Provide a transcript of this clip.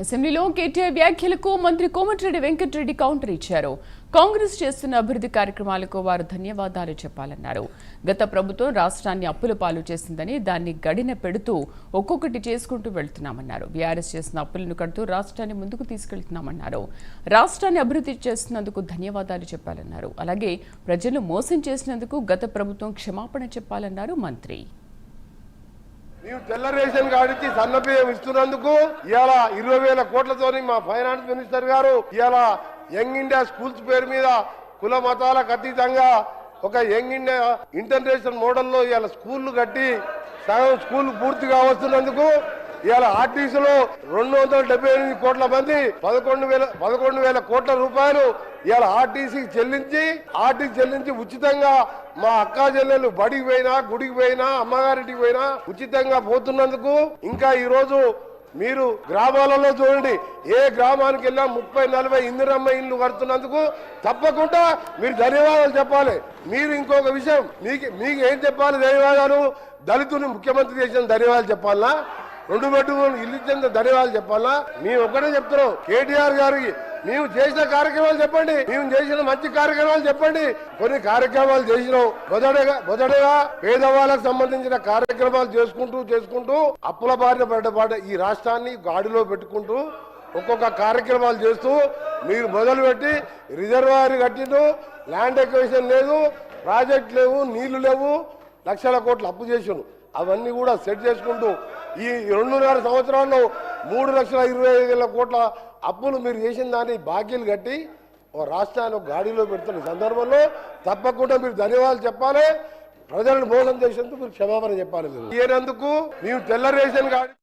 అసెంబ్లీలో కేటీఆర్ వ్యాఖ్యలకు మంత్రి కోమటిరెడ్డి వెంకటరెడ్డి కౌంటర్ ఇచ్చారు. కాంగ్రెస్ చేస్తున్న అభివృద్ధి కార్యక్రమాలకు వారు ధన్యవాదాలు చెప్పాలన్నారు. గత ప్రభుత్వం రాష్ట్రాన్ని అప్పుల పాలు చేసిందని దాన్ని గడిన పెడుతూ ఒక్కొక్కటి చేసుకుంటూ వెళ్తున్నామన్నారు. బీఆర్ఎస్ చేసిన అప్పులను కడుతూ రాష్ట్రాన్ని ముందుకు తీసుకెళ్తున్నామన్నారు. రాష్ట్రాన్ని అభివృద్ధి చేస్తున్నందుకు ధన్యవాదాలు చెప్పాలన్నారు. అలాగే ప్రజలు మోసం చేసినందుకు గత ప్రభుత్వం క్షమాపణ చెప్పాలన్నారు మంత్రి. నీవు తెల్ల రేషన్ కార్డు ఇచ్చి సన్న బియ్యం ఇస్తున్నందుకు ఇవాళ 20,000 కోట్లతోని మా ఫైనాన్స్ మినిస్టర్ గారు ఇవాళ యంగ్ ఇండియా స్కూల్స్ పేరు మీద కుల మతాలకు అతీతంగా ఒక యంగ్ ఇండియా ఇంటర్నేషనల్ మోడల్లో ఇవాళ స్కూళ్లు కట్టి సగం స్కూల్ పూర్తిగా వస్తున్నందుకు ఇవాళ ఆర్టీసీలో 278 కోట్ల మంది 11,000 కోట్ల రూపాయలు ఇవాళ ఆర్టీసీకి చెల్లించి ఉచితంగా మా అక్కా చెల్లెలు బడికి పోయినా గుడికి పోయినా అమ్మగారింటికి పోయినా ఉచితంగా పోతున్నందుకు ఇంకా ఈ రోజు మీరు గ్రామాలలో చూడండి, ఏ గ్రామానికి వెళ్ళా 30-40 ఇందిరమ్మ ఇల్లు కడుతున్నందుకు తప్పకుండా మీరు ధన్యవాదాలు చెప్పాలి. మీరు ఇంకొక విషయం మీకు ఏం చెప్పాలి ధన్యవాదాలు? దళితుని ముఖ్యమంత్రి చేసిన ధన్యవాదాలు చెప్పాలా? 2 బెడ్రూమ్ ఇల్లు ఇచ్చేందుకు ధన్యవాదాలు చెప్పాలా? మేము ఒక్కటే చెప్తున్నాం, కేటీఆర్ గారికి మేము చేసిన కార్యక్రమాలు చెప్పండి, మేము చేసిన మంచి కార్యక్రమాలు చెప్పండి. కొన్ని కార్యక్రమాలు చేసినాం. మొదటగా పేదవాళ్ళకు సంబంధించిన కార్యక్రమాలు చేసుకుంటూ అప్పుల బారిన పడ్డ ఈ రాష్ట్రాన్ని గాడిలో పెట్టుకుంటూ ఒక్కొక్క కార్యక్రమాలు చేస్తూ మీరు మొదలుపెట్టి రిజర్వాయర్ కట్టిండు, ల్యాండ్ ఎక్విజిషన్ లేదు, ప్రాజెక్ట్ లేవు, నీళ్లు లేవు, లక్షల కోట్లు అప్పు చేసిండు. అవన్నీ కూడా సెట్ చేసుకుంటూ ఈ 2.5 సంవత్సరాల్లో 3,25,000 కోట్ల అప్పులు మీరు చేసిన దాన్ని బాకీలు కట్టి ఓ రాష్ట్రాన్ని గాడిలో పెడుతున్న సందర్భంలో తప్పకుండా మీరు ధన్యవాదాలు చెప్పాలి. ప్రజలను మోసం చేసేందుకు మీరు క్షమాపణ చెప్పాలి. మీరు మేము తెల్ల రేషన్ కార్డు